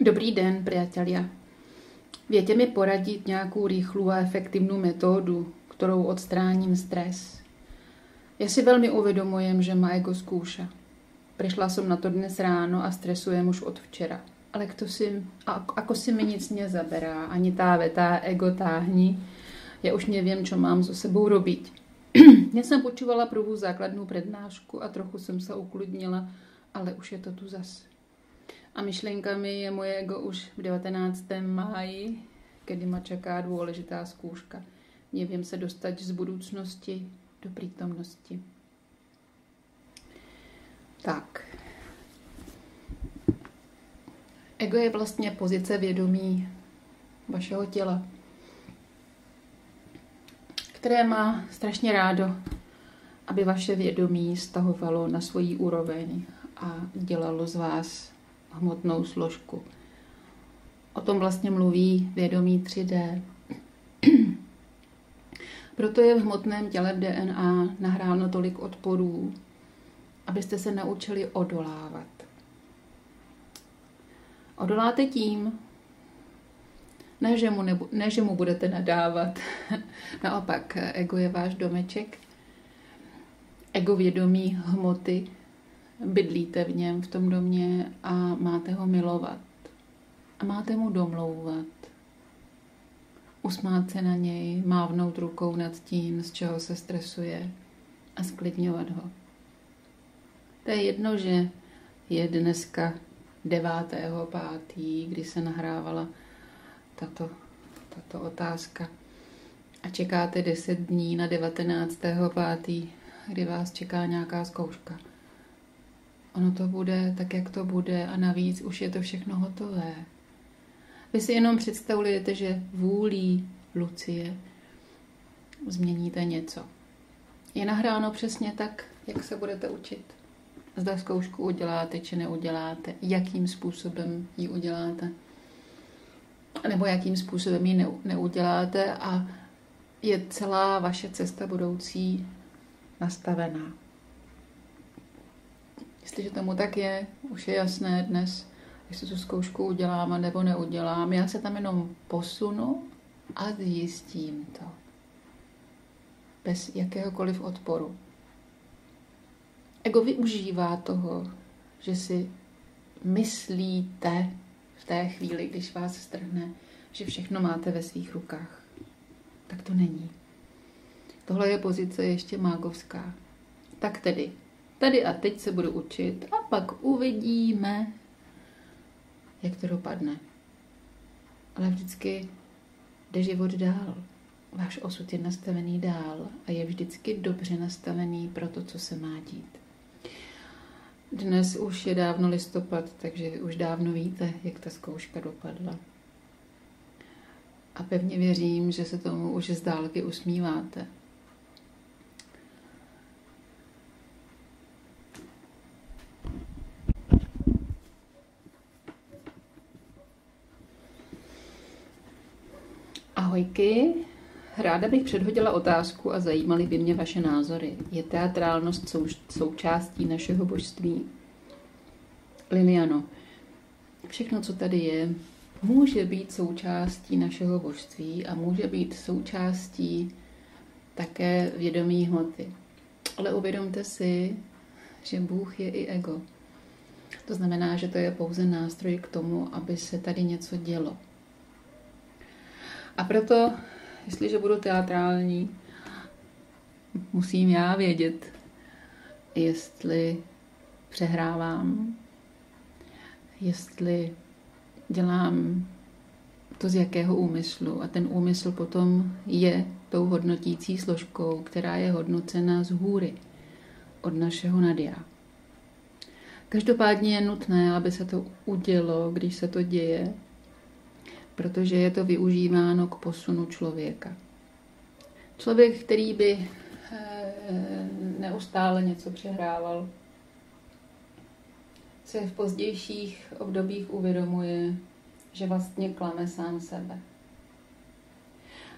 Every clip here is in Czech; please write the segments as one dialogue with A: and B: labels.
A: Dobrý den, priatelia. Viete mi poradiť nejakú rýchlu a efektívnu metódu, ktorou odstráním stres? Ja si veľmi uvedomujem, že ma ego skúša. Prišla som na to dnes ráno a stresujem už od včera. Ale ako si mi nic nezaberá, ani tá veta ego táhni, ja už neviem, čo mám so sebou robiť. Dnes som počúvala prvú základnú prednášku a trochu som sa ukludnila, ale už je to tu zas. A myšlenkami je moje ego už v 19. máji, kedy ma čaká dôležitá skúška. Neviem sa dostať z budúcnosti do prítomnosti. Tak. Ego je vlastně pozice vědomí vašeho těla, které má strašně rádo, aby vaše vědomí stahovalo na svoji úroveň a dělalo z vás hmotnou složku. O tom vlastně mluví vědomí 3D. Proto je v hmotném těle v DNA nahráno tolik odporů, abyste se naučili odolávat. Odoláte tím, ne, že mu budete nadávat. Naopak, ego je váš domeček. Ego vědomí hmoty. Bydlíte v něm, v tom domě a máte ho milovat. A máte mu domlouvat. Usmát se na něj, mávnout rukou nad tím, z čeho se stresuje a sklidňovat ho. To je jedno, že je dneska 9.5., kdy se nahrávala tato otázka. A čekáte 10 dní na 19.5., kdy vás čeká nějaká zkouška. Ono to bude tak, jak to bude a navíc už je to všechno hotové. Vy si jenom představujete, že vůlí Lucie změníte něco. Je nahráno přesně tak, jak se budete učit. Zda zkoušku uděláte, či neuděláte. Jakým způsobem ji uděláte. Nebo jakým způsobem ji neuděláte a je celá vaše cesta budoucí nastavená. Jestliže tomu tak je, už je jasné dnes, jestli tu zkoušku udělám nebo neudělám. Já se tam jenom posunu a zjistím to. Bez jakéhokoliv odporu. Ego využívá toho, že si myslíte v té chvíli, když vás strhne, že všechno máte ve svých rukách. Tak to není. Tohle je pozice ještě mágovská. Tak tedy, tady a teď se budu učit a pak uvidíme, jak to dopadne. Ale vždycky jde život dál. Váš osud je nastavený dál a je vždycky dobře nastavený pro to, co se má dít. Dnes už je dávno listopad, takže už dávno víte, jak ta zkouška dopadla. A pevně věřím, že se tomu už z dálky usmíváte. Ahojky, ráda bych předhodila otázku a zajímaly by mě vaše názory. Je teatrálnost součástí našeho božství? Liliano, všechno, co tady je, může být součástí našeho božství a může být součástí také vědomí hmoty. Ale uvědomte si, že Bůh je i ego. To znamená, že to je pouze nástroj k tomu, aby se tady něco dělo. A proto, jestliže budu teatrální, musím já vědět, jestli přehrávám, jestli dělám to z jakého úmyslu. A ten úmysl potom je tou hodnotící složkou, která je hodnocena z hůry, od našeho nadia. Každopádně je nutné, aby se to udělo, když se to děje, protože je to využíváno k posunu člověka. Člověk, který by neustále něco přehrával, se v pozdějších obdobích uvědomuje, že vlastně klame sám sebe.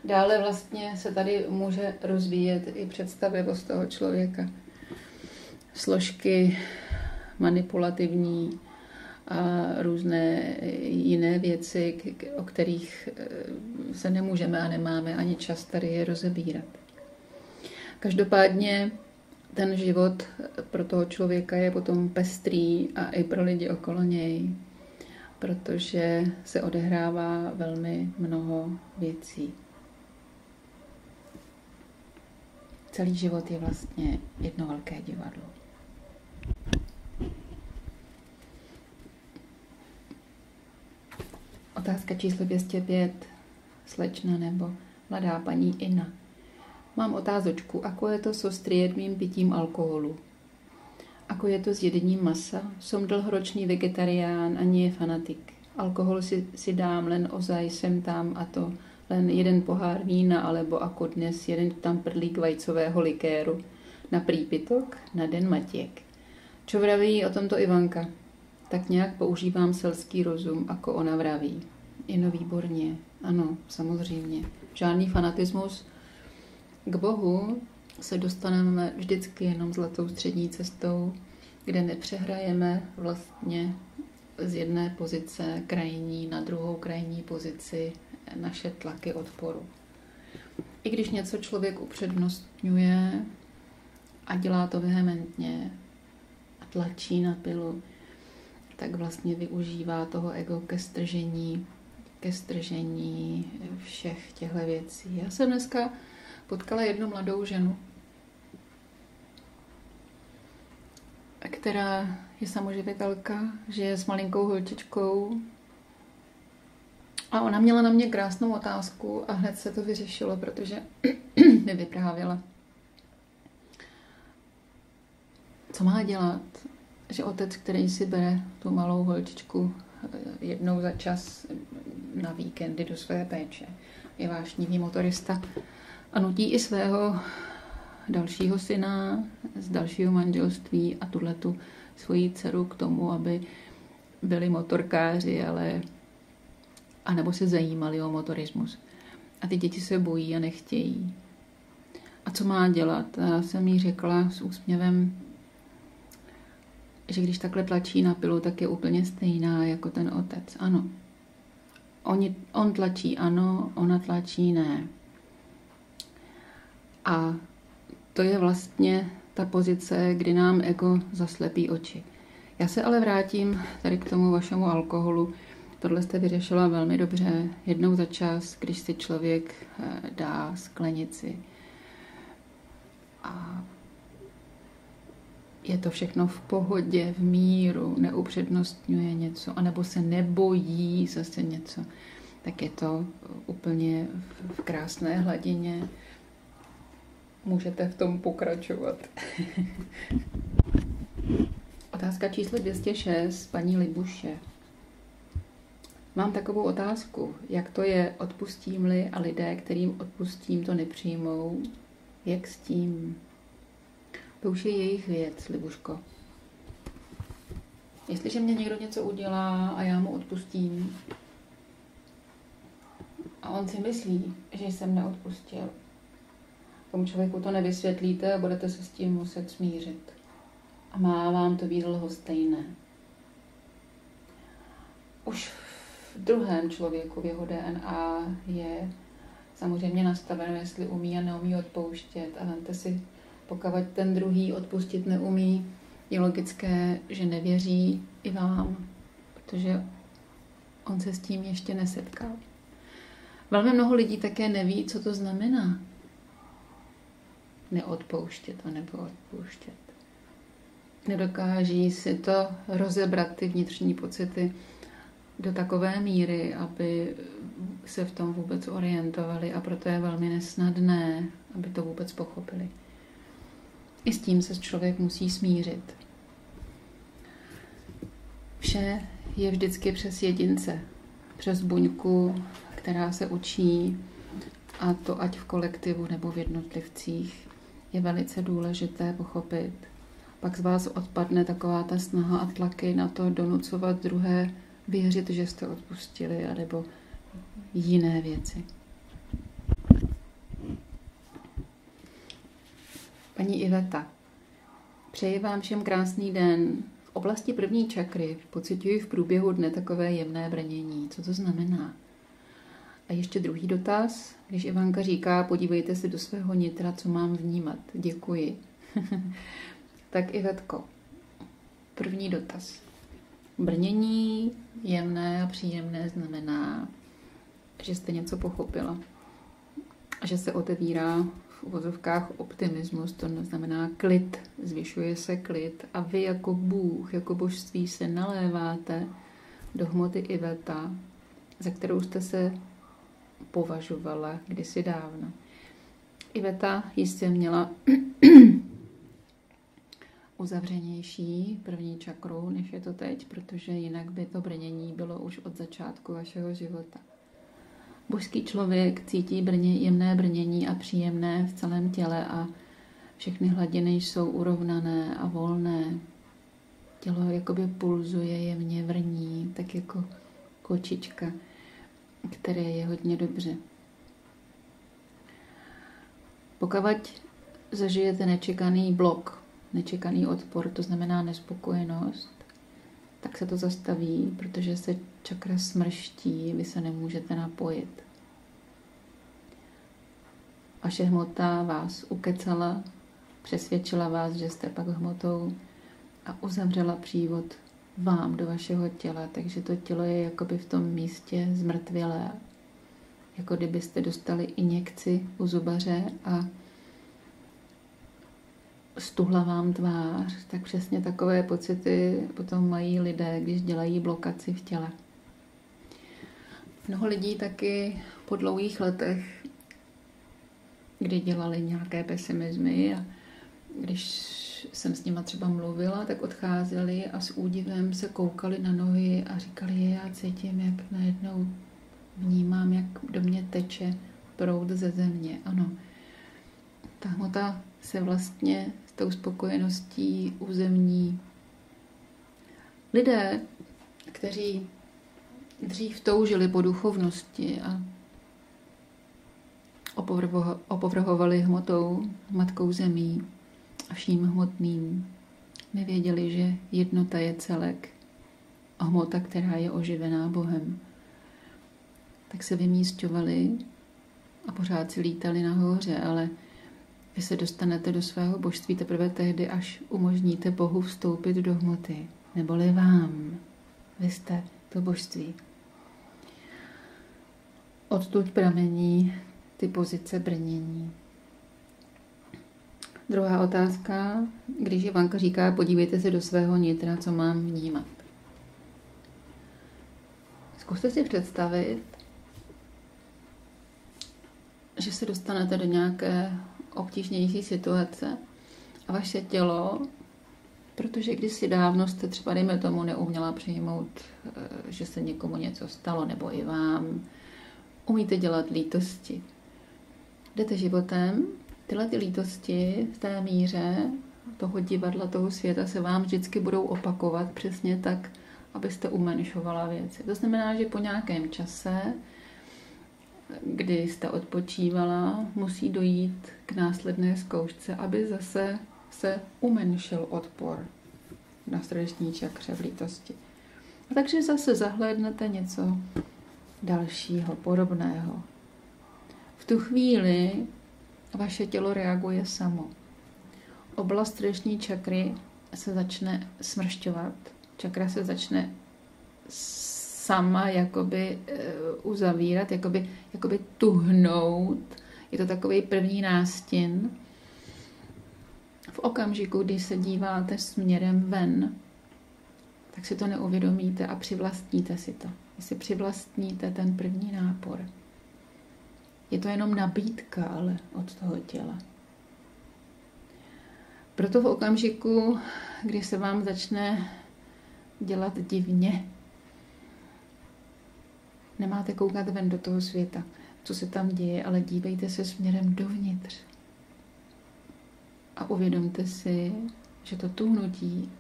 A: Dále vlastně se tady může rozvíjet i představivost toho člověka. Složky manipulativní a různé jiné věci, o kterých se nemůžeme a nemáme ani čas tady je rozebírat. Každopádně ten život pro toho člověka je potom pestrý a i pro lidi okolo něj, protože se odehrává velmi mnoho věcí. Celý život je vlastně jedno velké divadlo. Otázka číslo 205. Slečna nebo mladá paní Ina. Mám otázočku, ako je to so striedmým pitím alkoholu? Ako je to s jedením masa? Som dlhoročný vegetarián a nie fanatik. Alkohol si dám len ozaj sem tam a to len jeden pohár vína, alebo ako dnes jeden tamprlík vajcového likéru. Na prípitok, na den matiek. Čo vraví o tomto Ivanka? Tak nějak používám selský rozum, ako ona vraví. Ino, výborně. Ano, samozřejmě. Žádný fanatismus. K Bohu se dostaneme vždycky jenom zlatou střední cestou, kde nepřehrajeme vlastně z jedné pozice krajní na druhou krajní pozici naše tlaky odporu. I když něco člověk upřednostňuje a dělá to vehementně a tlačí na pilu, tak vlastně využívá toho ego ke stržení všech těchto věcí. Já jsem dneska potkala jednu mladou ženu, která je samoživitelka, žije s malinkou holčičkou a ona měla na mě krásnou otázku a hned se to vyřešilo, protože mi vyprávěla, co má dělat, že otec, který si bere tu malou holčičku jednou za čas na víkendy do své péče, je vášnivý motorista a nutí i svého dalšího syna z dalšího manželství a tuhletu svoji dceru k tomu, aby byli motorkáři, anebo se zajímali o motorismus. A ty děti se bojí a nechtějí. A co má dělat? A já jsem jí řekla s úsměvem, že když takhle tlačí na pilu, tak je úplně stejná jako ten otec. Ano. On tlačí ano, ona tlačí ne. A to je vlastně ta pozice, kdy nám ego zaslepí oči. Já se ale vrátím tady k tomu vašemu alkoholu. Tohle jste vyřešila velmi dobře. Jednou za čas, když si člověk dá sklenici a je to všechno v pohodě, v míru, neupřednostňuje něco, anebo se nebojí zase něco, tak je to úplně v krásné hladině. Můžete v tom pokračovat. Otázka číslo 206, paní Libuše. Mám takovou otázku. Jak to je, odpustím-li a lidé, kterým odpustím, to nepřijmou? Jak s tím? To už je jejich věc, Libuško. Jestliže mě někdo něco udělá a já mu odpustím a on si myslí, že jsem neodpustil, tomu člověku to nevysvětlíte a budete se s tím muset smířit. A má vám to být lhostejné. Už v druhém člověku v jeho DNA je samozřejmě nastaveno, jestli umí a neumí odpouštět. A vemte si, pokud ten druhý odpustit neumí, je logické, že nevěří i vám, protože on se s tím ještě nesetkal. Velmi mnoho lidí také neví, co to znamená neodpouštět a nebo odpouštět. Nedokáží si to rozebrat, ty vnitřní pocity, do takové míry, aby se v tom vůbec orientovali a proto je velmi nesnadné, aby to vůbec pochopili. I s tím se člověk musí smířit. Vše je vždycky přes jedince, přes buňku, která se učí, a to ať v kolektivu nebo v jednotlivcích, je velice důležité pochopit. Pak z vás odpadne taková ta snaha a tlaky na to donucovat druhé věřit, že jste odpustili, anebo jiné věci. Paní Iveta, přeji vám všem krásný den v oblasti první čakry pociťuji v průběhu dne takové jemné brnění. Co to znamená? A ještě druhý dotaz. Když Ivanka říká, podívejte se do svého nitra, co mám vnímat. Děkuji. Tak Ivetko, první dotaz. Brnění jemné a příjemné znamená, že jste něco pochopila. A že se otevírá v uvozovkách optimismus, to znamená klid, zvyšuje se klid a vy jako Bůh, jako božství se naléváte do hmoty Iveta, za kterou jste se považovala kdysi dávno. Iveta jistě měla uzavřenější první čakru, než je to teď, protože jinak by to brnění bylo už od začátku vašeho života. Božský člověk cítí jemné brnění a příjemné v celém těle a všechny hladiny jsou urovnané a volné. Tělo jakoby pulzuje, jemně vrní, tak jako kočička, které je hodně dobře. Pokud zažijete nečekaný blok, nečekaný odpor, to znamená nespokojenost, tak se to zastaví, protože se čakra smrští, vy se nemůžete napojit. Vaše hmota vás ukecala, přesvědčila vás, že jste pak hmotou a uzavřela přívod vám do vašeho těla, takže to tělo je jakoby v tom místě zmrtvělé. Jako kdybyste dostali injekci u zubaře a stuhla vám tvář, tak přesně takové pocity potom mají lidé, když dělají blokaci v těle. Mnoho lidí taky po dlouhých letech, kdy dělali nějaké pesimismy a když jsem s nima třeba mluvila, tak odcházeli a s údivem se koukali na nohy a říkali, já cítím, jak najednou vnímám, jak do mě teče proud ze země. Ano, ta hmota se vlastně s tou spokojeností uzemní. Lidé, kteří dřív toužili po duchovnosti a opovrhovali hmotou, matkou zemí a vším hmotným, nevěděli, že jednota je celek a hmota, která je oživená Bohem. Tak se vymísťovali a pořád si lítali nahoře, ale vy se dostanete do svého božství teprve tehdy, až umožníte Bohu vstoupit do hmoty. Neboli vám. Vy jste to božství. Odtud pramení ty pozice brnění. Druhá otázka. Když Ivanka říká, podívejte se do svého nitra, co mám vnímat. Zkuste si představit, že se dostanete do nějaké obtížnější situace a vaše tělo, protože kdysi dávno jste třeba, dejme tomu, neuměla přijmout, že se někomu něco stalo, nebo i vám, umíte dělat lítosti. Jdete životem, tyhle ty lítosti v té míře toho divadla, toho světa se vám vždycky budou opakovat přesně tak, abyste umenšovala věci. To znamená, že po nějakém čase, kdy jste odpočívala, musí dojít k následné zkoušce, aby zase se umenšil odpor na srdeční čakře v lítosti. A takže zase zahlédnete něco dalšího, podobného. V tu chvíli vaše tělo reaguje samo. Oblast srdeční čakry se začne smršťovat. Čakra se začne sama jakoby uzavírat, jakoby tuhnout. Je to takový první nástin. V okamžiku, kdy se díváte směrem ven, tak si to neuvědomíte a přivlastníte si to. Vy si přivlastníte ten první nápor. Je to jenom nabídka, ale od toho těla. Proto v okamžiku, kdy se vám začne dělat divně, nemáte koukat ven do toho světa, co se tam děje, ale dívejte se směrem dovnitř. A uvědomte si, že to tuhnutí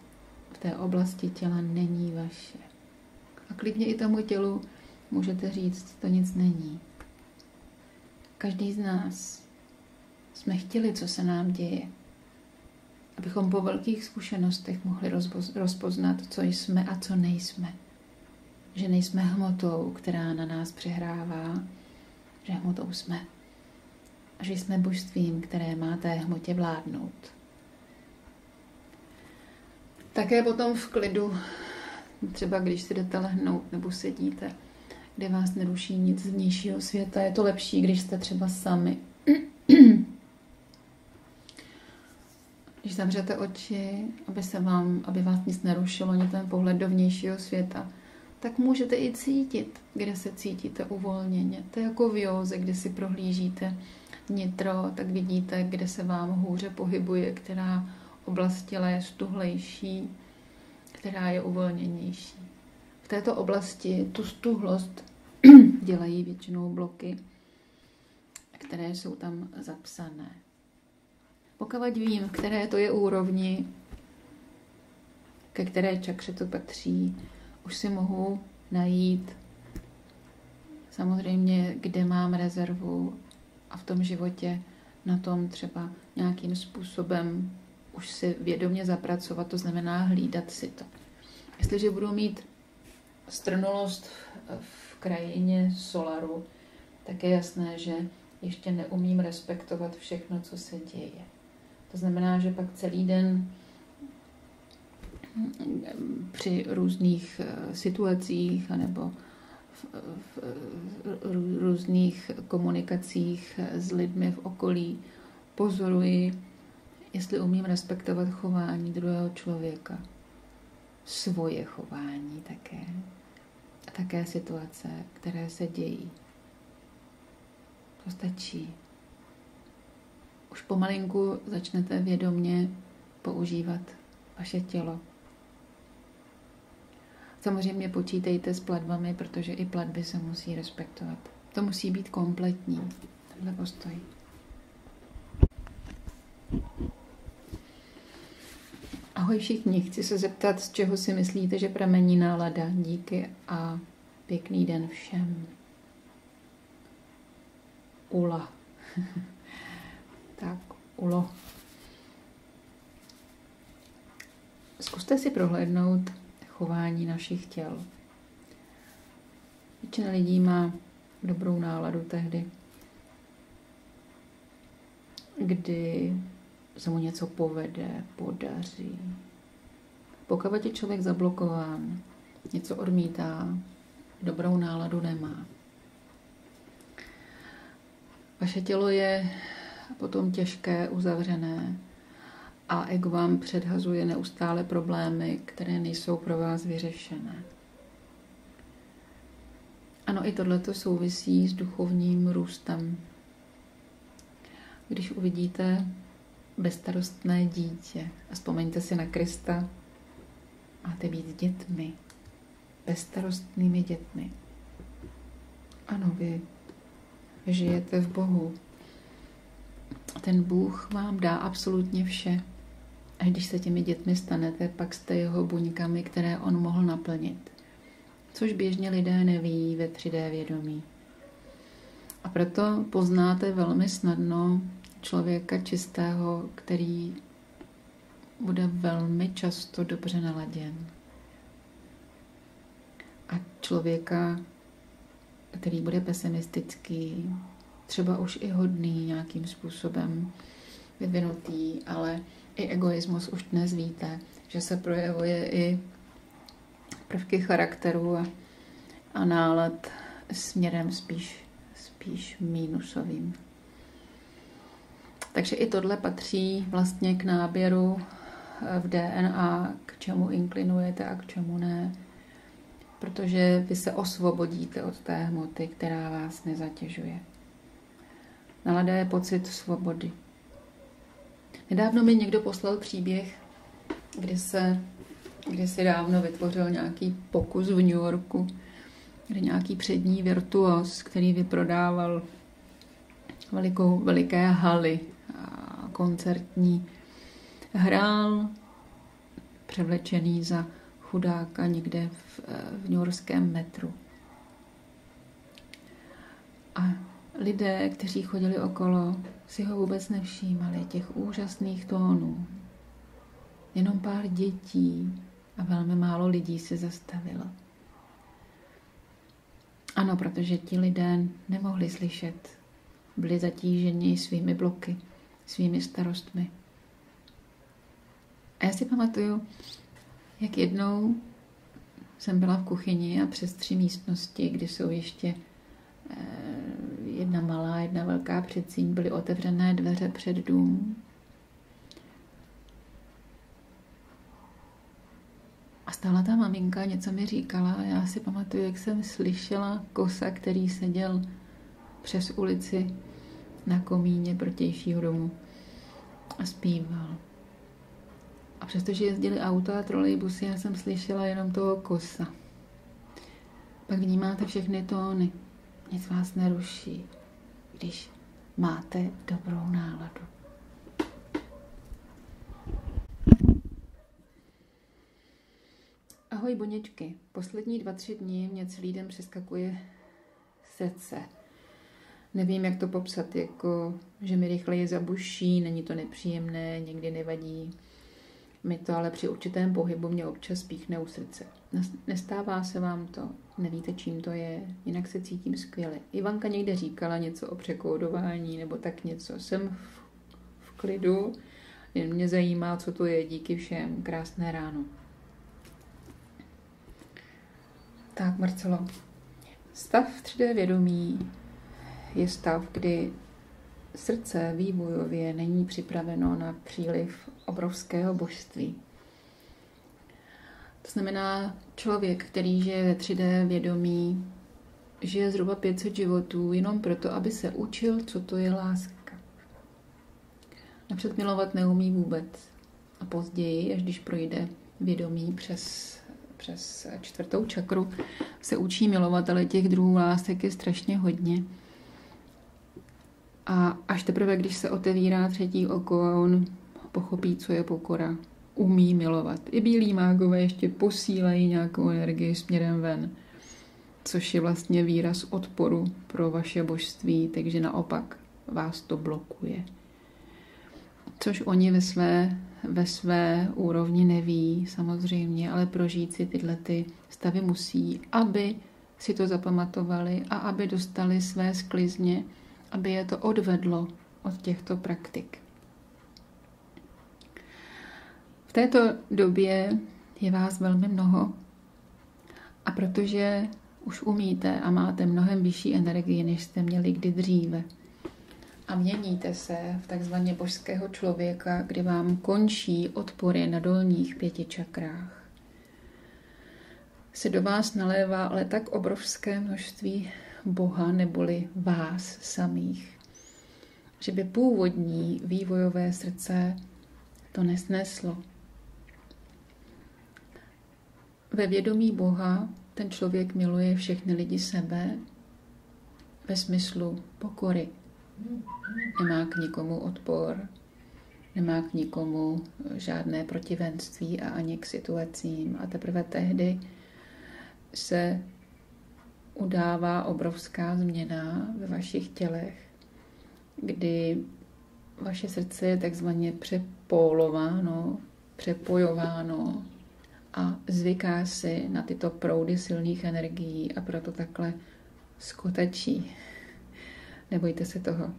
A: v té oblasti těla není vaše. A klidně i tomu tělu můžete říct, to nic není. Každý z nás jsme chtěli, co se nám děje. Abychom po velkých zkušenostech mohli rozpoznat, co jsme a co nejsme. Že nejsme hmotou, která na nás přehrává, že hmotou jsme. A že jsme božstvím, které má té hmotě vládnout. Také potom v klidu, třeba když si jdete lehnout nebo sedíte, kde vás neruší nic z vnějšího světa, je to lepší, když jste třeba sami. Když zavřete oči, aby vás nic nerušilo, ani ten pohled do vnějšího světa, tak můžete i cítit, kde se cítíte uvolněně. To je jako v józe, kde si prohlížíte nitro, tak vidíte, kde se vám hůře pohybuje, která oblast těla je stuhlejší, která je uvolněnější. V této oblasti tu stuhlost dělají většinou bloky, které jsou tam zapsané. Pokud vím, které to je úrovni, ke které čakře to patří, už si mohu najít samozřejmě, kde mám rezervu a v tom životě na tom třeba nějakým způsobem už si vědomě zapracovat, to znamená hlídat si to. Jestliže budu mít strnulost v krajině solaru, tak je jasné, že ještě neumím respektovat všechno, co se děje. To znamená, že pak celý den při různých situacích anebo v různých komunikacích s lidmi v okolí pozoruji, jestli umím respektovat chování druhého člověka, svoje chování také a také situace, které se dějí. To stačí. Už pomalinku začnete vědomě používat vaše tělo. Samozřejmě počítejte s platbami, protože i platby se musí respektovat. To musí být kompletní, tenhle postoj. Ahoj všichni, chci se zeptat, z čeho si myslíte, že pramení nálada. Díky a pěkný den všem. Ula. Tak, Ulo. Zkuste si prohlédnout chování našich těl. Většina lidí má dobrou náladu tehdy, kdy se mu něco povede, podaří. Pokud je člověk zablokován, něco odmítá, dobrou náladu nemá. Vaše tělo je potom těžké, uzavřené a ego vám předhazuje neustále problémy, které nejsou pro vás vyřešené. Ano, i tohleto souvisí s duchovním růstem. Když uvidíte bezstarostné dítě a vzpomeňte si na Krista, máte být dětmi, bezstarostnými dětmi. Ano, vy žijete v Bohu. Ten Bůh vám dá absolutně vše. A když se těmi dětmi stanete, pak jste jeho buňkami, které on mohl naplnit. Což běžně lidé neví ve 3D vědomí. A proto poznáte velmi snadno člověka čistého, který bude velmi často dobře naladěn. A člověka, který bude pesimistický, třeba už i hodný nějakým způsobem vyvinutý, ale i egoismus už dnes víte, že se projevuje i prvky charakteru a nálad směrem spíš mínusovým. Takže i tohle patří vlastně k náběru v DNA, k čemu inklinujete a k čemu ne. Protože vy se osvobodíte od té hmoty, která vás nezatěžuje. Nálada je pocit svobody. Nedávno mi někdo poslal příběh, kdy si dávno vytvořil nějaký pokus v New Yorku, kde nějaký přední virtuos, který vyprodával veliké haly a koncertní, hrál převlečený za chudáka někde v newyorském metru. A lidé, kteří chodili okolo, si ho vůbec nevšímali, těch úžasných tónů. Jenom pár dětí a velmi málo lidí se zastavilo. Ano, protože ti lidé nemohli slyšet. Byli zatíženi svými bloky, svými starostmi. A já si pamatuju, jak jednou jsem byla v kuchyni a přes 3 místnosti, kdy jsou ještě jedna malá, jedna velká předsíň, byly otevřené dveře před dům. A stála ta maminka, něco mi říkala a já si pamatuju, jak jsem slyšela kosa, který seděl přes ulici na komíně protějšího domu a zpíval. A přestože jezdili auta a trolejbusy, já jsem slyšela jenom toho kosa. Pak vnímáte všechny tóny. Nic vás neruší, když máte dobrou náladu. Ahoj buněčky, poslední 2-3 dny mě celý den přeskakuje srdce. Nevím, jak to popsat, jako, že mi rychleji zabuší, není to nepříjemné, někdy nevadí. Mi to ale při určitém pohybu mě občas píchne u srdce. Nestává se vám to, nevíte, čím to je, jinak se cítím skvěle. Ivanka někde říkala něco o překódování nebo tak něco. Jsem v klidu, jen mě zajímá, co to je, díky všem. Krásné ráno. Tak, Marcelo, stav 3D vědomí je stav, kdy srdce vývojově není připraveno na příliv obrovského božství. To znamená, člověk, který žije ve 3D vědomí, žije zhruba 500 životů jenom proto, aby se učil, co to je láska. Napřed milovat neumí vůbec. A později, až když projde vědomí přes 4. čakru, se učí milovat, ale těch druhů lásek je strašně hodně. A až teprve, když se otevírá 3. oko a on pochopí, co je pokora, umí milovat. I bílí mágové ještě posílají nějakou energii směrem ven, což je vlastně výraz odporu pro vaše božství, takže naopak vás to blokuje. Což oni ve své úrovni neví, samozřejmě, ale prožít si tyhle stavy musí, aby si to zapamatovali a aby dostali své sklizně, aby je to odvedlo od těchto praktik. V této době je vás velmi mnoho a protože už umíte a máte mnohem vyšší energii, než jste měli kdy dříve a měníte se v takzvaně božského člověka, kdy vám končí odpory na dolních 5 čakrách, se do vás nalévá ale tak obrovské množství Boha neboli vás samých, že by původní vývojové srdce to nesneslo. Ve vědomí Boha ten člověk miluje všechny lidi sebe ve smyslu pokory. Nemá k nikomu odpor, nemá k nikomu žádné protivenství a ani k situacím. A teprve tehdy se udává obrovská změna ve vašich tělech, kdy vaše srdce je takzvaně přepojováno a zvyká si na tyto proudy silných energií a proto takhle skotačí. Nebojte se toho.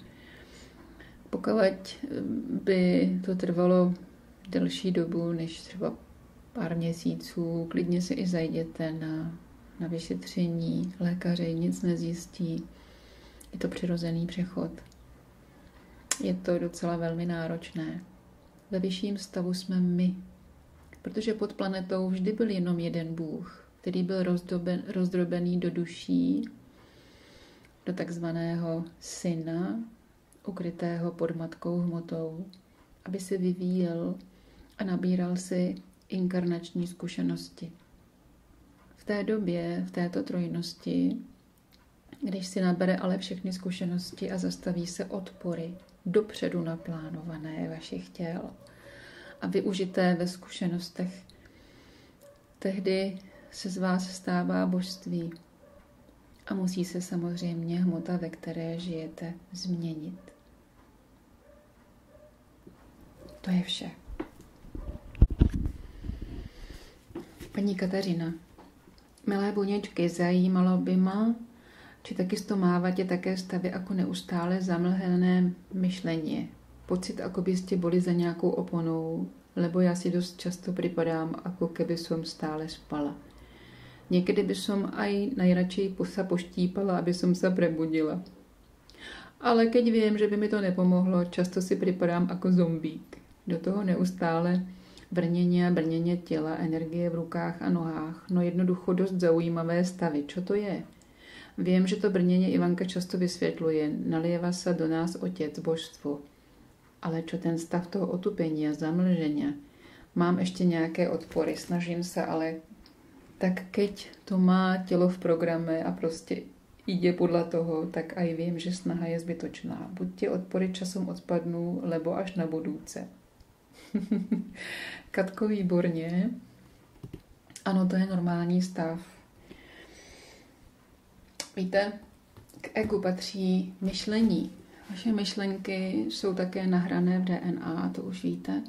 A: Pokud by to trvalo delší dobu, než třeba pár měsíců, klidně si i zajděte na vyšetření lékaře, nic nezjistí. Je to přirozený přechod. Je to docela velmi náročné. Ve vyšším stavu jsme my, protože pod planetou vždy byl jenom jeden Bůh, který byl rozdrobený do duší, do takzvaného syna, ukrytého pod matkou hmotou, aby se vyvíjel a nabíral si inkarnační zkušenosti. V té době, v této trojnosti, když si nabere ale všechny zkušenosti a zastaví se odpory, dopředu naplánované vašich těl a využité ve zkušenostech, tehdy se z vás stává božství a musí se samozřejmě hmota, ve které žijete, změnit. To je vše. Paní Kateřina. Milé buněčky, zajímalo by ma, či taky stomávate také stavy jako neustále zamlhené myšlení. Pocit, ako by ste boli za nějakou oponou, lebo já si dost často připadám, ako keby som stále spala. Někdy by som aj najradšej sa poštípala, aby som sa prebudila. Ale keď viem, že by mi to nepomohlo, často si připadám ako zombík. Do toho neustále brněně těla, energie v rukách a nohách. No jednoducho dost zaujímavé stavy. Čo to je? Viem, že to brněně Ivanka často vysvětluje. Nalieva sa do nás otec, božstvo. Ale čo ten stav toho otupení a zamlženia? Mám ještě nějaké odpory, snažím se, ale tak keď to má tělo v programe a prostě ide podľa toho, tak aj vím, že snaha je zbytočná. Buď tie odpory časom odpadnú, lebo až na budúce. Katko, výborně. Ano, to je normální stav. Víte, k egu patří myšlení. Vaše myšlenky jsou také nahrané v DNA, to už víte.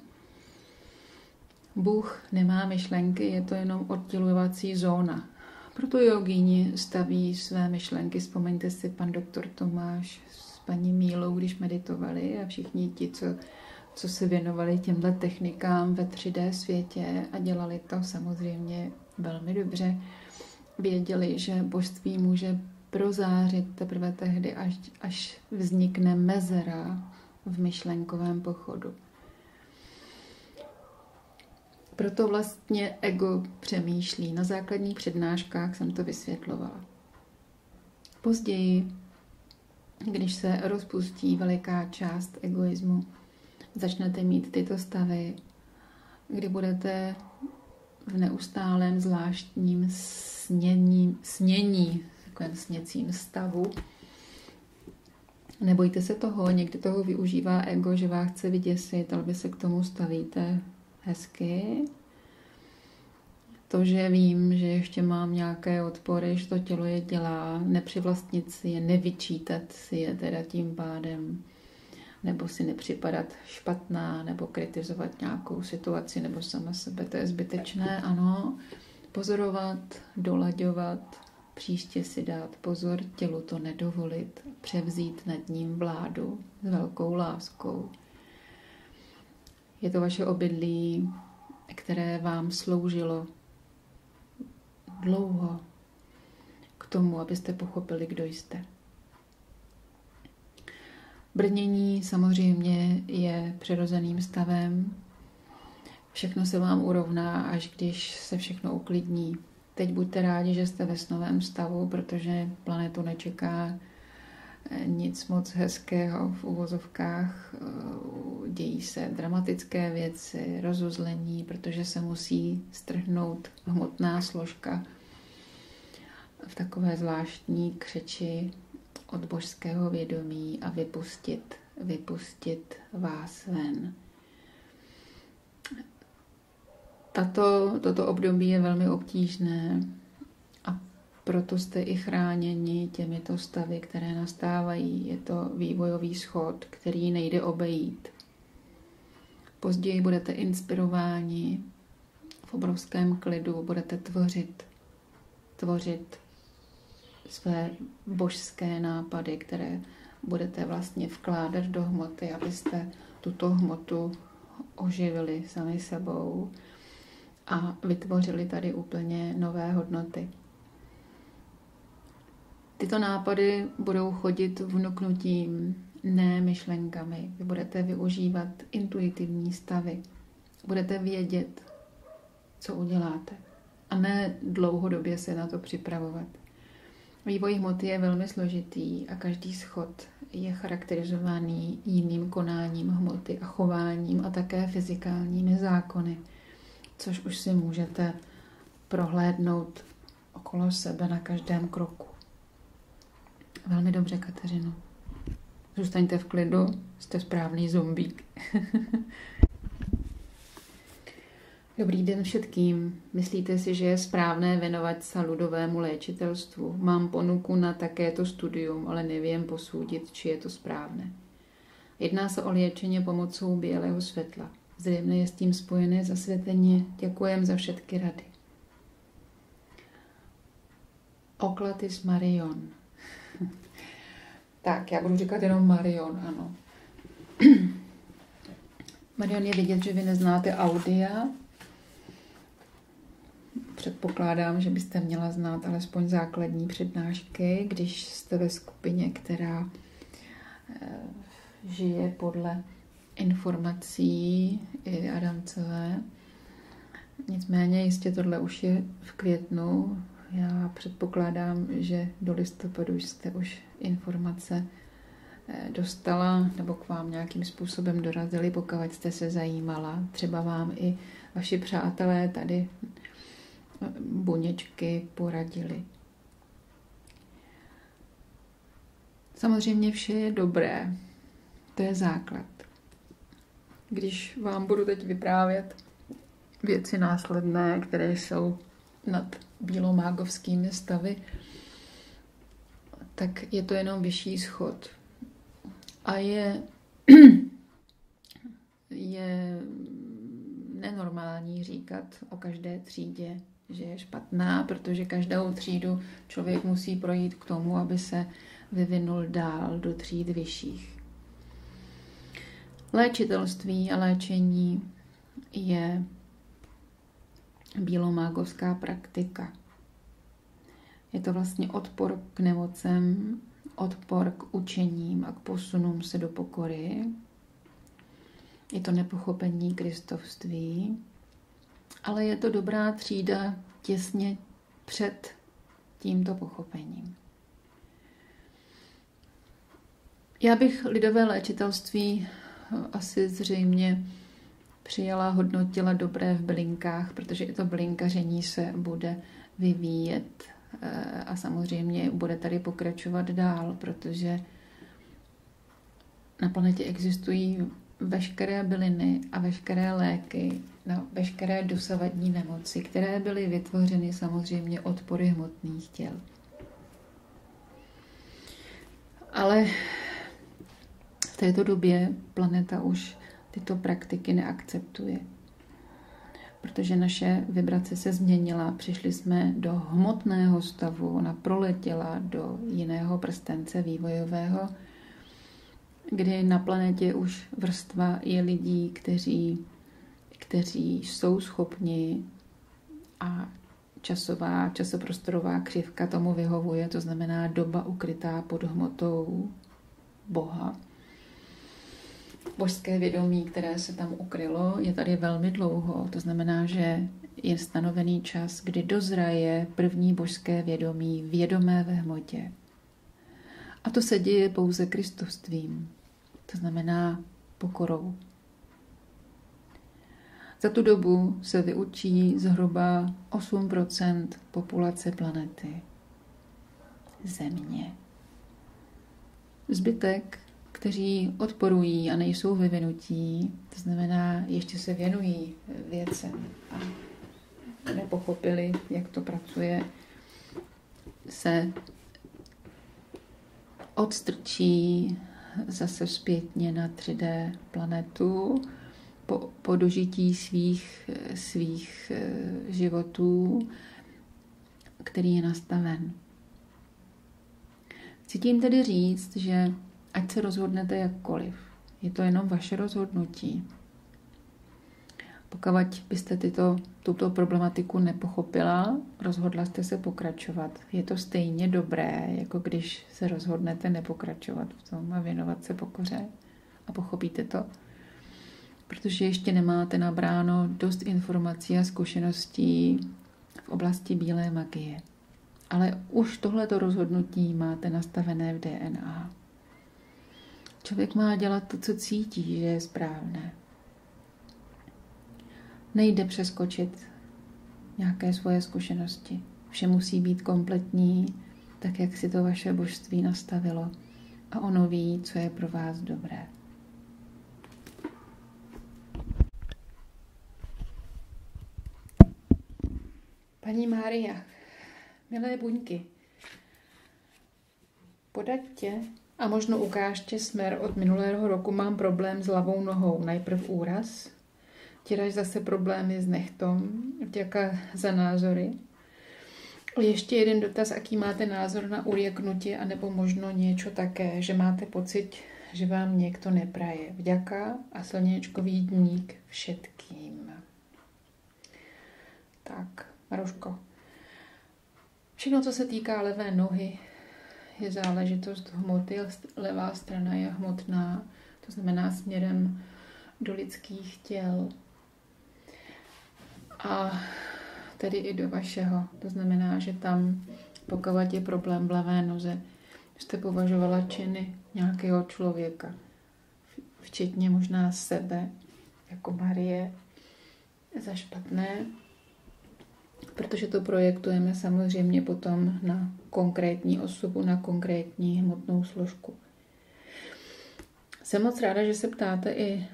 A: Bůh nemá myšlenky, je to jenom oddělovací zóna. Proto jogíni staví své myšlenky. Vzpomeňte si, pan doktor Tomáš s paní Mílou, když meditovali, a všichni ti, co se věnovali těmhle technikám ve 3D světě a dělali to samozřejmě velmi dobře, věděli, že božství může prozářit teprve tehdy, až vznikne mezera v myšlenkovém pochodu. Proto vlastně ego přemýšlí. Na základních přednáškách jsem to vysvětlovala. Později, když se rozpustí veliká část egoismu, začnete mít tyto stavy, kdy budete v neustálém zvláštním snění, takovém sněcím stavu. Nebojte se toho, někdy toho využívá ego, že vás chce vyděsit, ale vy se k tomu stavíte hezky. To, že vím, že ještě mám nějaké odpory, že to tělo je dělá, nepřivlastnit si je, nevyčítat si je teda tím pádem, nebo si nepřipadat špatná, nebo kritizovat nějakou situaci, nebo sama sebe, to je zbytečné, ano. Pozorovat, dolaďovat, příště si dát pozor, tělu to nedovolit, převzít nad ním vládu s velkou láskou. Je to vaše obydlí, které vám sloužilo dlouho k tomu, abyste pochopili, kdo jste. Brnění samozřejmě je přirozeným stavem. Všechno se vám urovná, až když se všechno uklidní. Teď buďte rádi, že jste ve snovém stavu, protože planetu nečeká nic moc hezkého v uvozovkách. Dějí se dramatické věci, rozuzlení, protože se musí strhnout hmotná složka v takové zvláštní křeči od božského vědomí a vypustit vás ven. Toto období je velmi obtížné a proto jste i chráněni těmito stavy, které nastávají. Je to vývojový schod, který nejde obejít. Později budete inspirováni v obrovském klidu, budete tvořit své božské nápady, které budete vlastně vkládat do hmoty, abyste tuto hmotu oživili sami sebou a vytvořili tady úplně nové hodnoty. Tyto nápady budou chodit vnuknutím, ne myšlenkami. Vy budete využívat intuitivní stavy. Budete vědět, co uděláte. A ne dlouhodobě se na to připravovat. Vývoj hmoty je velmi složitý a každý schod je charakterizovaný jiným konáním hmoty a chováním a také fyzikálními zákony, což už si můžete prohlédnout okolo sebe na každém kroku. Velmi dobře, Kateřino. Zůstaňte v klidu, jste správný zombík. Dobrý den všetkým. Myslíte si, že je správné věnovat se ľudovému léčitelstvu? Mám ponuku na takéto studium, ale nevím posoudit, či je to správné. Jedná se o léčení pomocou bílého světla. Zřejmě je s tím spojené zasvětení. Děkujem za všetky rady. Oklatis Marion. Tak, já budu říkat jenom Marion, ano. Marion, je vidět, že vy neznáte audia. Předpokládám, že byste měla znát alespoň základní přednášky, když jste ve skupině, která žije podle informací i Adamcové. Nicméně jistě tohle už je v květnu. Já předpokládám, že do listopadu jste už informace dostala nebo k vám nějakým způsobem dorazili, pokud jste se zajímala. Třeba vám i vaši přátelé tady buněčky poradili. Samozřejmě vše je dobré. To je základ. Když vám budu teď vyprávět věci následné, které jsou nad bílomágovskými stavy, tak je to jenom vyšší schod. A je nenormální říkat o každé třídě, že je špatná, protože každou třídu člověk musí projít k tomu, aby se vyvinul dál do tříd vyšších. Léčitelství a léčení je bílomágovská praktika. Je to vlastně odpor k nemocem, odpor k učením a k posunům se do pokory. Je to nepochopení kristovství, ale je to dobrá třída těsně před tímto pochopením. Já bych lidové léčitelství asi zřejmě přijala, hodnotila dobré v bylinkách, protože i to bylinkaření se bude vyvíjet a samozřejmě bude tady pokračovat dál, protože na planetě existují veškeré byliny a veškeré léky na veškeré dosavadní nemoci, které byly vytvořeny samozřejmě odpory hmotných těl. Ale v této době planeta už tyto praktiky neakceptuje, protože naše vibrace se změnila, přišli jsme do hmotného stavu, ona proletěla do jiného prstence vývojového, kdy na planetě už vrstva je lidí, kteří jsou schopni a časoprostorová křivka tomu vyhovuje, to znamená doba ukrytá pod hmotou Boha. Božské vědomí, které se tam ukrylo, je tady velmi dlouho. To znamená, že je stanovený čas, kdy dozraje první božské vědomí vědomé ve hmotě. A to se děje pouze kristovstvím. To znamená pokorou. Za tu dobu se vyučí zhruba 8% populace planety. Země. Zbytek, kteří odporují a nejsou vyvinutí, to znamená, ještě se věnují věcem a nepochopili, jak to pracuje, se odstrčí zase zpětně na 3D planetu po dožití svých životů, který je nastaven. Chci tím tedy říct, že ať se rozhodnete jakkoliv, je to jenom vaše rozhodnutí. Pokud byste tuto problematiku nepochopila, rozhodla jste se pokračovat. Je to stejně dobré, jako když se rozhodnete nepokračovat v tom a věnovat se pokoře a pochopíte to. Protože ještě nemáte nabráno dost informací a zkušeností v oblasti bílé magie. Ale už tohleto rozhodnutí máte nastavené v DNA. Člověk má dělat to, co cítí, že je správné. Nejde přeskočit nějaké svoje zkušenosti. Vše musí být kompletní, tak jak si to vaše božství nastavilo. A ono ví, co je pro vás dobré. Paní Mária, milé buňky, podaďte a možno ukážte smer od minulého roku mám problém s ľavou nohou. Najprv úraz, tiež zase problémy s nechtom, vďaka za názory. Ještě jeden dotaz, aký máte názor na ulieknutí, anebo možno něco také, že máte pocit, že vám někdo nepraje. Vďaka a slněčkový dník všetkým. Tak, Maruško. Všechno, co se týká levé nohy, je záležitost hmoty. Levá strana je hmotná, to znamená směrem do lidských těl. A tedy i do vašeho. To znamená, že tam, pokud je problém v levé noze, jste považovala činy nějakého člověka, včetně možná sebe, jako Marie, za špatné, protože to projektujeme samozřejmě potom na konkrétní osobu, na konkrétní hmotnou složku. Jsem moc ráda, že se ptáte i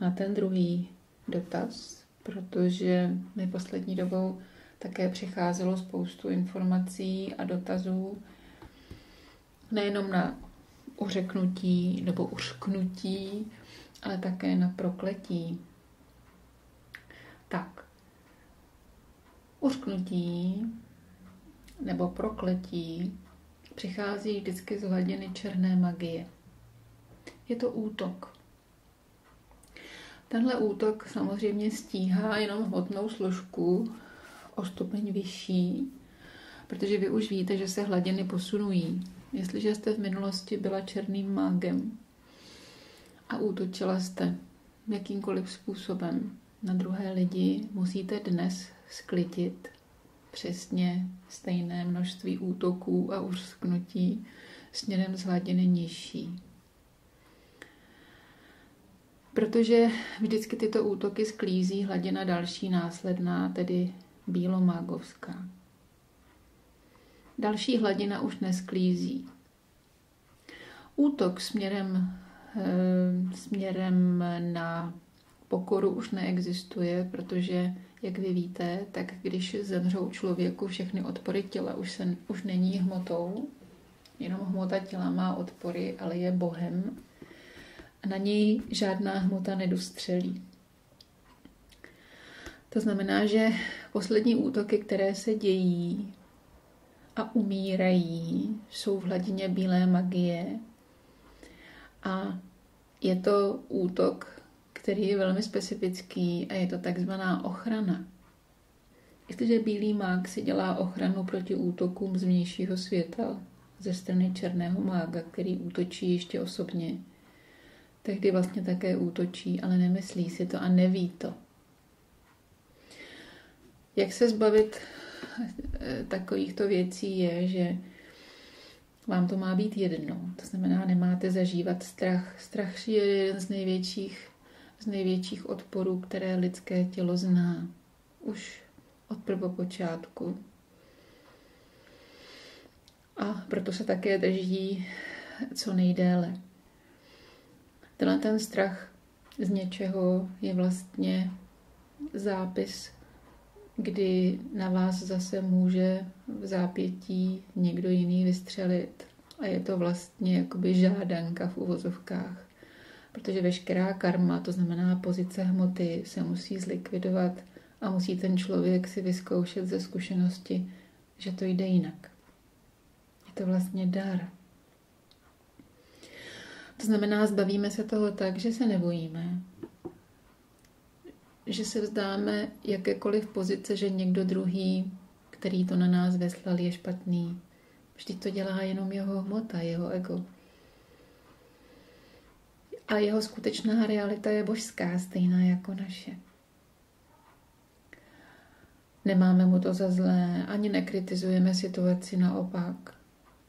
A: na ten druhý dotaz, protože mi poslední dobou také přicházelo spoustu informací a dotazů nejenom na uřeknutí nebo uřknutí, ale také na prokletí. Tak, uřknutí nebo prokletí přichází vždycky z hladiny černé magie. Je to útok. Tenhle útok samozřejmě stíhá jenom hmotnou složku o stupeň vyšší, protože vy už víte, že se hladiny posunují. Jestliže jste v minulosti byla černým mágem a útočila jste jakýmkoliv způsobem na druhé lidi, musíte dnes sklidit přesně stejné množství útoků a uřknutí směrem z hladiny nižší. Protože vždycky tyto útoky sklízí hladina další následná, tedy bílomágovská. Další hladina už nesklízí. Útok směrem na pokoru už neexistuje, protože, jak vy víte, tak když zemřou člověku všechny odpory těla, už není hmotou, jenom hmota těla má odpory, ale je Bohem. A na něj žádná hmota nedostřelí. To znamená, že poslední útoky, které se dějí a umírají, jsou v hladině bílé magie. A je to útok, který je velmi specifický a je to takzvaná ochrana. Jestliže bílý mák si dělá ochranu proti útokům z vnějšího světa ze strany černého mága, který útočí ještě osobně, tehdy vlastně také útočí, ale nemyslí si to a neví to. Jak se zbavit takovýchto věcí je, že vám to má být jedno. To znamená, nemáte zažívat strach. Strach je jeden z největších odporů, které lidské tělo zná. Už od prvopočátku. A proto se také drží co nejdéle. Ten strach z něčeho je vlastně zápis, kdy na vás zase může v zápětí někdo jiný vystřelit. A je to vlastně jakoby žádanka v uvozovkách. Protože veškerá karma, to znamená pozice hmoty, se musí zlikvidovat a musí ten člověk si vyzkoušet ze zkušenosti, že to jde jinak. Je to vlastně dar. To znamená, zbavíme se toho tak, že se nebojíme. Že se vzdáme jakékoliv pozice, že někdo druhý, který to na nás veslal, je špatný. Vždyť to dělá jenom jeho hmota, jeho ego. A jeho skutečná realita je božská, stejná jako naše. Nemáme mu to za zlé, ani nekritizujeme situaci, naopak.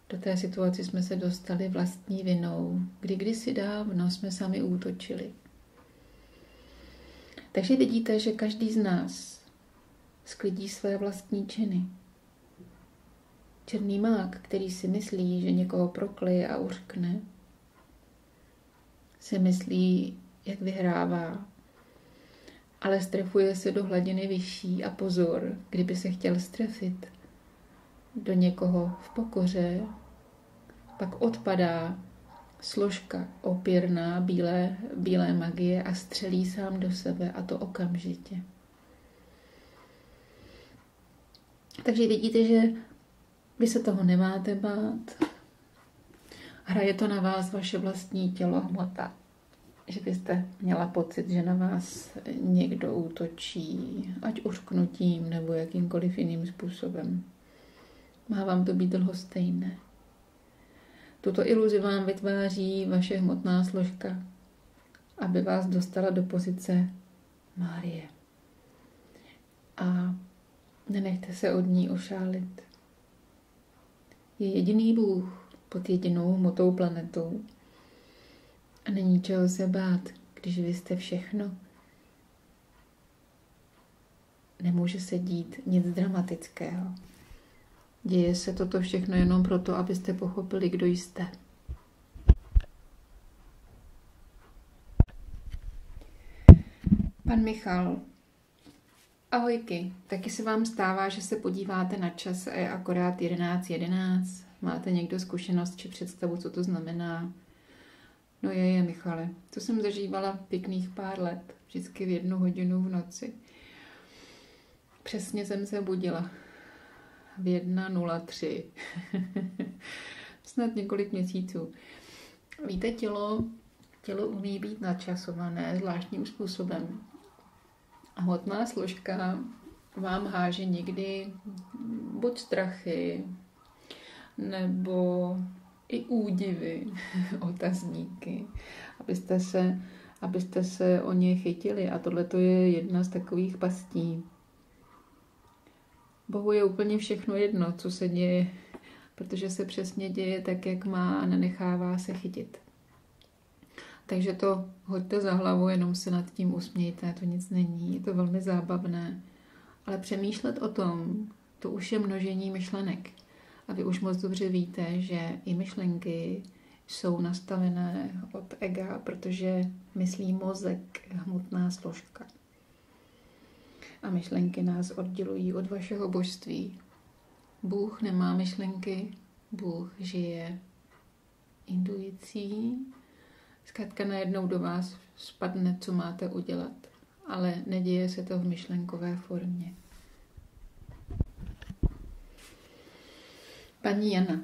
A: Do té situaci jsme se dostali vlastní vinou, kdy kdysi dávno jsme sami útočili. Takže vidíte, že každý z nás sklidí své vlastní činy. Černý mák, který si myslí, že někoho prokleje a uřkne, si myslí, jak vyhrává, ale strefuje se do hladiny vyšší a pozor, kdyby se chtěl strefit do někoho v pokoře, pak odpadá složka opěrná bílé magie a střelí sám do sebe, a to okamžitě. Takže vidíte, že vy se toho nemáte bát. Hraje to na vás vaše vlastní tělo, hmota. Že byste měla pocit, že na vás někdo útočí, ať uřknutím nebo jakýmkoliv jiným způsobem. Má vám to být lhostejné. Tuto iluzi vám vytváří vaše hmotná složka, aby vás dostala do pozice Márie. A nenechte se od ní ošálit. Je jediný Bůh pod jedinou hmotou planetou. A není čeho se bát, když vy jste všechno. Nemůže se dít nic dramatického. Děje se toto všechno jenom proto, abyste pochopili, kdo jste. Pan Michal. Ahojky. Taky se vám stává, že se podíváte na čas a je akorát 11:11. Máte někdo zkušenost či představu, co to znamená? No je, Michale. To jsem zažívala pěkných pár let. Vždycky v 1 hodinu v noci. Přesně jsem se budila. V 1:03. Snad několik měsíců. Víte, tělo umí být nadčasované zvláštním způsobem. A hmotná složka vám háže někdy buď strachy, nebo i údivy, otazníky, abyste se o ně chytili. A tohle je jedna z takových pastí. Bohu je úplně všechno jedno, co se děje, protože se přesně děje tak, jak má a nenechává se chytit. Takže to hoďte za hlavu, jenom se nad tím usmějte, to nic není, je to velmi zábavné. Ale přemýšlet o tom, to už je množení myšlenek. A vy už moc dobře víte, že i myšlenky jsou nastavené od ega, protože myslí mozek, hmotná složka. A myšlenky nás oddělují od vašeho božství. Bůh nemá myšlenky, Bůh žije intuicí. Zkrátka najednou do vás spadne, co máte udělat, ale neděje se to v myšlenkové formě. Paní Jana,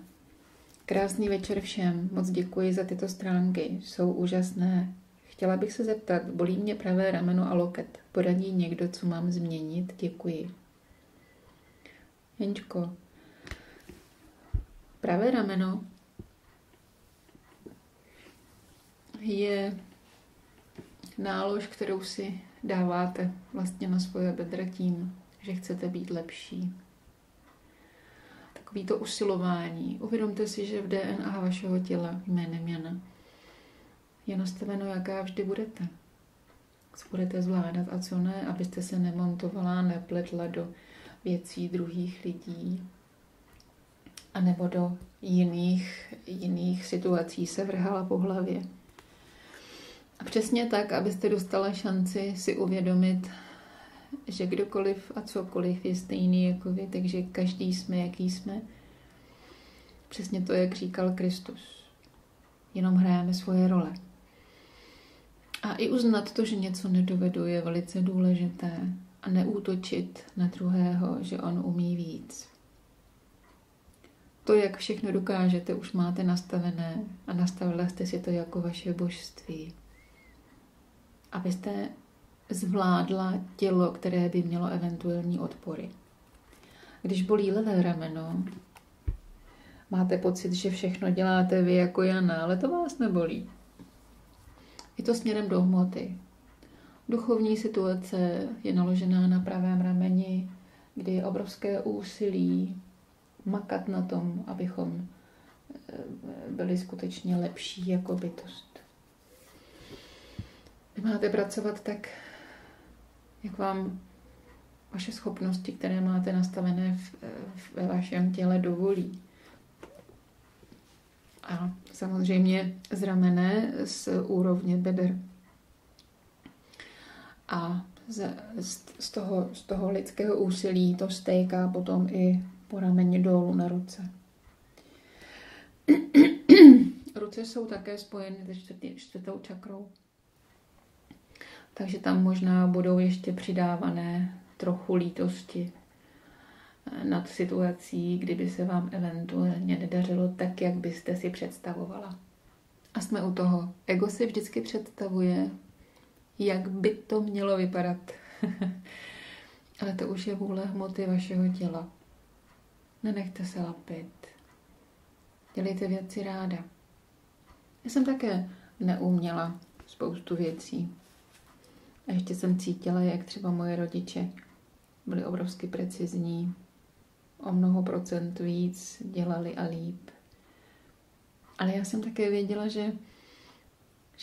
A: krásný večer všem, moc děkuji za tyto stránky, jsou úžasné. Chtěla bych se zeptat, bolí mě pravé rameno a loket. Poradí někdo, co mám změnit? Děkuji. Jenčko, pravé rameno je nálož, kterou si dáváte vlastně na svoje bedra tím, že chcete být lepší. Takový to usilování. Uvědomte si, že v DNA vašeho těla jménem Jana je nastaveno, jaká vždy budete. Co budete zvládat a co ne, abyste se nemontovala, nepletla do věcí druhých lidí a nebo do jiných situací se vrhala po hlavě. A přesně tak, abyste dostala šanci si uvědomit, že kdokoliv a cokoliv je stejný jako vy, takže každý jsme, jaký jsme. Přesně to, jak říkal Kristus. Jenom hrajeme svoje role. A i uznat to, že něco nedovedu, je velice důležité. A neútočit na druhého, že on umí víc. To, jak všechno dokážete, už máte nastavené a nastavila jste si to jako vaše božství. Abyste zvládla tělo, které by mělo eventuální odpory. Když bolí levé rameno, máte pocit, že všechno děláte vy jako Jana, ale to vás nebolí. Je to směrem do hmoty. Duchovní situace je naložená na pravém rameni, kdy je obrovské úsilí makat na tom, abychom byli skutečně lepší jako bytost. Vy máte pracovat tak, jak vám vaše schopnosti, které máte nastavené ve vašem těle, dovolí. A samozřejmě z ramene, z úrovně beder. A z toho lidského úsilí to stéká potom i po rameni dolů na ruce. Ruce jsou také spojeny se čtvrtou čakrou. Takže tam možná budou ještě přidávané trochu lítosti, nad situací, kdyby se vám eventuálně nedařilo tak, jak byste si představovala. A jsme u toho. Ego si vždycky představuje, jak by to mělo vypadat. Ale to už je vůle hmoty vašeho těla. Nenechte se lapit. Dělejte věci ráda. Já jsem také neuměla spoustu věcí. A ještě jsem cítila, jak třeba moje rodiče byli obrovsky precizní. O mnoho procent víc dělali a líp. Ale já jsem také věděla, že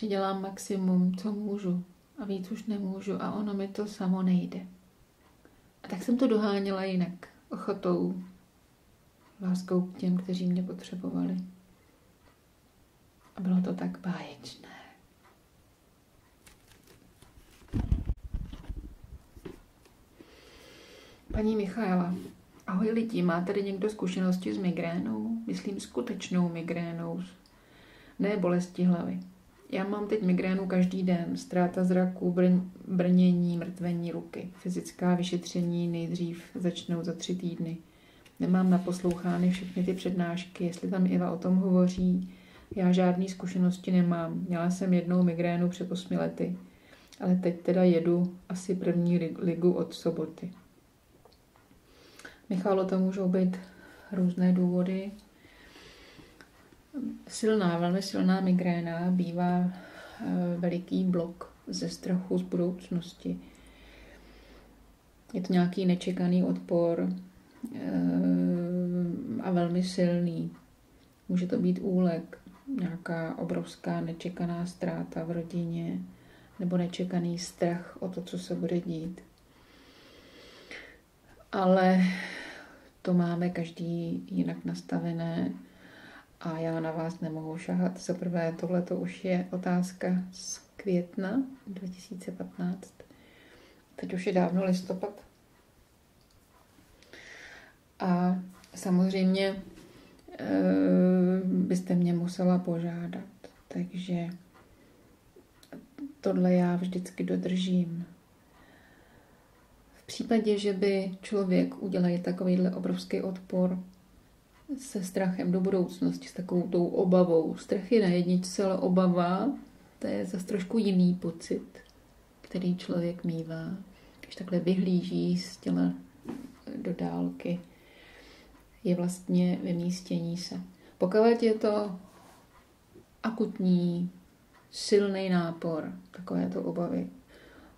A: dělám maximum, co můžu. A víc už nemůžu a ono mi to samo nejde. A tak jsem to doháněla jinak. Ochotou, láskou k těm, kteří mě potřebovali. A bylo to tak báječné. Paní Michaela. Ahoj lidi, má tady někdo zkušenosti s migrénou? Myslím skutečnou migrénou. Ne bolesti hlavy. Já mám teď migrénu každý den. Ztráta zraku, brnění, mrtvení ruky. Fyzická vyšetření nejdřív začnou za 3 týdny. Nemám naposlouchány všechny ty přednášky, jestli tam Iva o tom hovoří. Já žádný zkušenosti nemám. Měla jsem jednou migrénu před 8 lety. Ale teď teda jedu asi první ligu od soboty. Michalo, to můžou být různé důvody. Velmi silná migréna bývá veliký blok ze strachu z budoucnosti. Je to nějaký nečekaný odpor a velmi silný. Může to být úlek, nějaká obrovská nečekaná ztráta v rodině nebo nečekaný strach o to, co se bude dít. Ale to máme každý jinak nastavené a já na vás nemohu šahat. Za prvé, tohleto už je otázka z května 2015. Teď už je dávno listopad. A samozřejmě byste mě musela požádat. Takže tohle já vždycky dodržím. V případě, že by člověk udělal takovýhle obrovský odpor se strachem do budoucnosti, s takovou tou obavou. Strach je na jedničce, ale obava, to je zase trošku jiný pocit, který člověk mívá, když takhle vyhlíží z těla do dálky. Je vlastně vymístění se. Pokud je to akutní, silný nápor, takovéto obavy,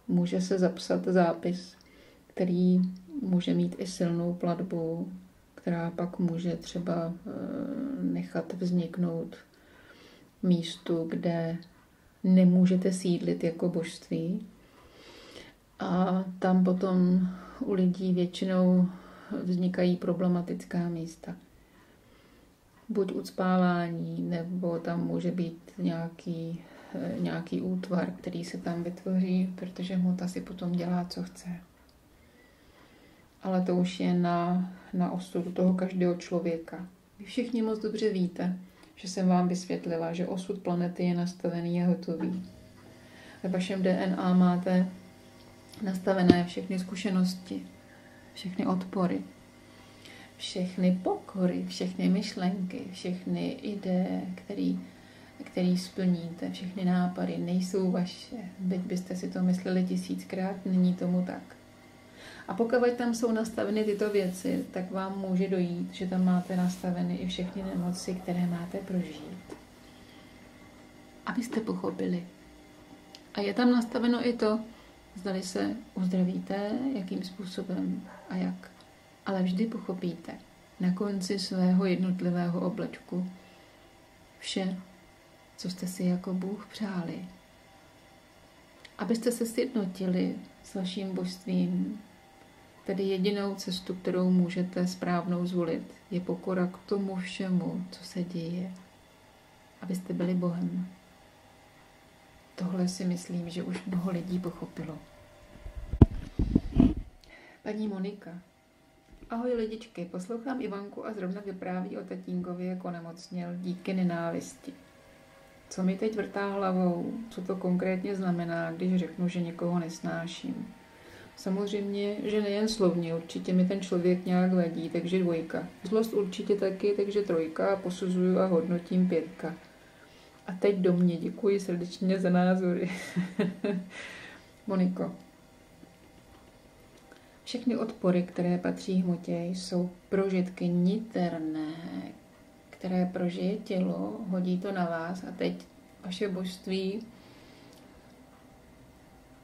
A: může se zapsat zápis, který může mít i silnou platbu, která pak může třeba nechat vzniknout místu, kde nemůžete sídlit jako božství. A tam potom u lidí většinou vznikají problematická místa. Buď ucpávání, nebo tam může být nějaký útvar, který se tam vytvoří, protože hmota si potom dělá, co chce. Ale to už je na osudu toho každého člověka. Vy všichni moc dobře víte, že jsem vám vysvětlila, že osud planety je nastavený a hotový. Ve vašem DNA máte nastavené všechny zkušenosti, všechny odpory, všechny pokory, všechny myšlenky, všechny ideje, které splníte, všechny nápady nejsou vaše. Byť byste si to mysleli 1000krát, není tomu tak. A pokud tam jsou nastaveny tyto věci, tak vám může dojít, že tam máte nastaveny i všechny nemoci, které máte prožít. Abyste pochopili. A je tam nastaveno i to, zdali se uzdravíte, jakým způsobem a jak. Ale vždy pochopíte na konci svého jednotlivého oblečku vše, co jste si jako Bůh přáli. Abyste se sjednotili s vaším božstvím, tedy jedinou cestu, kterou můžete správnou zvolit, je pokora k tomu všemu, co se děje, abyste byli Bohem. Tohle si myslím, že už mnoho lidí pochopilo. Paní Monika. Ahoj lidičky, poslouchám Ivanku a zrovna vypráví o tatínkovi, jak onemocněl díky nenávisti. Co mi teď vrtá hlavou, co to konkrétně znamená, když řeknu, že někoho nesnáším? Samozřejmě, že nejen slovně, určitě mi ten člověk nějak vadí, takže 2. Zlost určitě taky, takže 3. A posuzuju a hodnotím 5. A teď do mě, děkuji srdečně za názory. Moniko. Všechny odpory, které patří hmotě, jsou prožitky niterné, které prožije tělo, hodí to na vás a teď vaše božství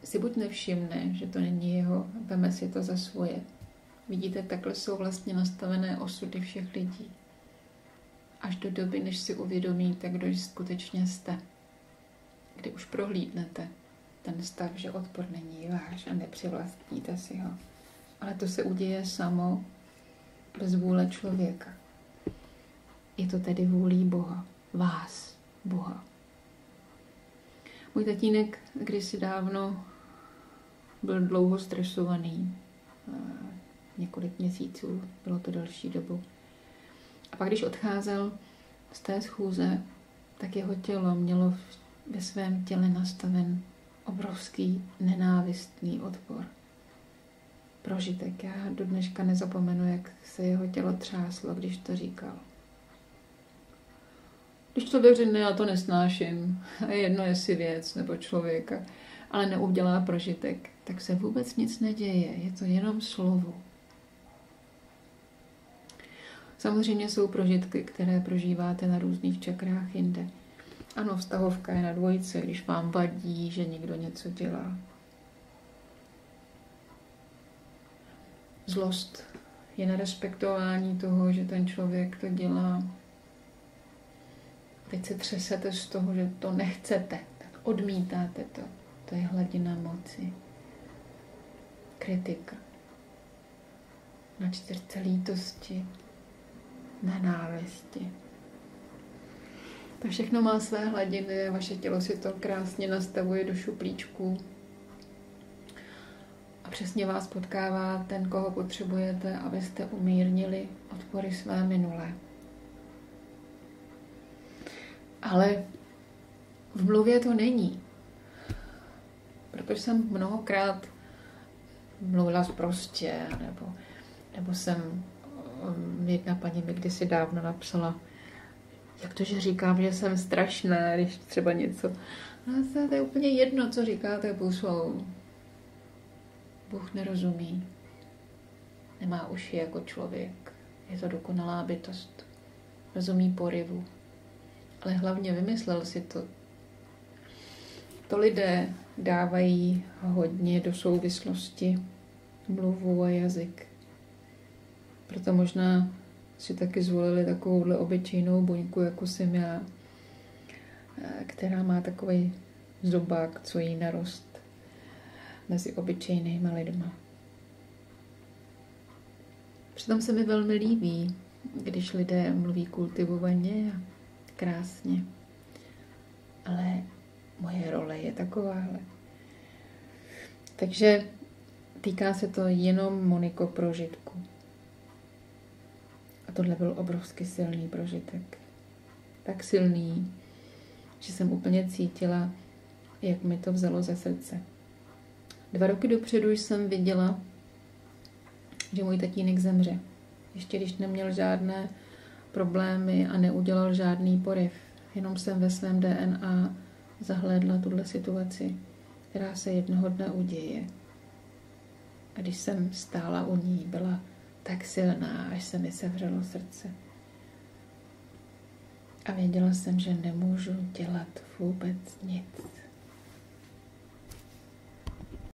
A: si buď nevšimne, že to není jeho, veme si to za svoje. Vidíte, takhle jsou vlastně nastavené osudy všech lidí. Až do doby, než si uvědomíte, kdo skutečně jste. Kdy už prohlídnete ten stav, že odpor není váš a nepřivlastníte si ho. Ale to se uděje samo bez vůle člověka. Je to tedy vůlí Boha. Vás, Boha. Můj tatínek kdysi dávno byl dlouho stresovaný. Několik měsíců, bylo to delší dobu. A pak, když odcházel z té schůze, tak jeho tělo mělo ve svém těle nastaven obrovský nenávistný odpor. Prožitek. Já do dneška nezapomenu, jak se jeho tělo třáslo, když to říkal. Když člověk řekne, já to nesnáším, a jedno jestli věc nebo člověka, ale neudělá prožitek, tak se vůbec nic neděje. Je to jenom slovo. Samozřejmě jsou prožitky, které prožíváte na různých čakrách jinde. Ano, vztahovka je na 2, když vám vadí, že někdo něco dělá. Zlost je na respektování toho, že ten člověk to dělá. Teď se třesete z toho, že to nechcete, tak odmítáte to. To je hladina moci. Kritika. Na 4 lítosti. Nenávisti. To všechno má své hladiny a vaše tělo si to krásně nastavuje do šuplíčků. A přesně vás potkává ten, koho potřebujete, abyste umírnili odpory své minulé. Ale v mluvě to není. Protože jsem mnohokrát mluvila sprostě, nebo jsem, jedna paní mi kdysi dávno napsala, jak to, že říkám, že jsem strašná, když třeba něco. No, to je úplně jedno, co říkáte poslou. Bůh nerozumí. Nemá uši jako člověk. Je to dokonalá bytost. Rozumí poryvu. Ale hlavně vymyslel si to. To lidé dávají hodně do souvislosti mluvu a jazyk. Proto možná si taky zvolili takovouhle obyčejnou buňku, jako jsem já, která má takový zobák, co jí narost mezi obyčejnýma lidma. Přitom se mi velmi líbí, když lidé mluví kultivovaně a krásně. Ale moje role je takováhle. Takže týká se to jenom, Moniko, prožitku. A tohle byl obrovsky silný prožitek. Tak silný, že jsem úplně cítila, jak mi to vzalo ze srdce. 2 roky dopředu jsem viděla, že můj tatínek zemře. Ještě když neměl žádné problémy a neudělal žádný poryv. Jenom jsem ve svém DNA zahlédla tuhle situaci, která se jednoho dne uděje. A když jsem stála u ní, byla tak silná, až se mi sevřelo srdce. A věděla jsem, že nemůžu dělat vůbec nic.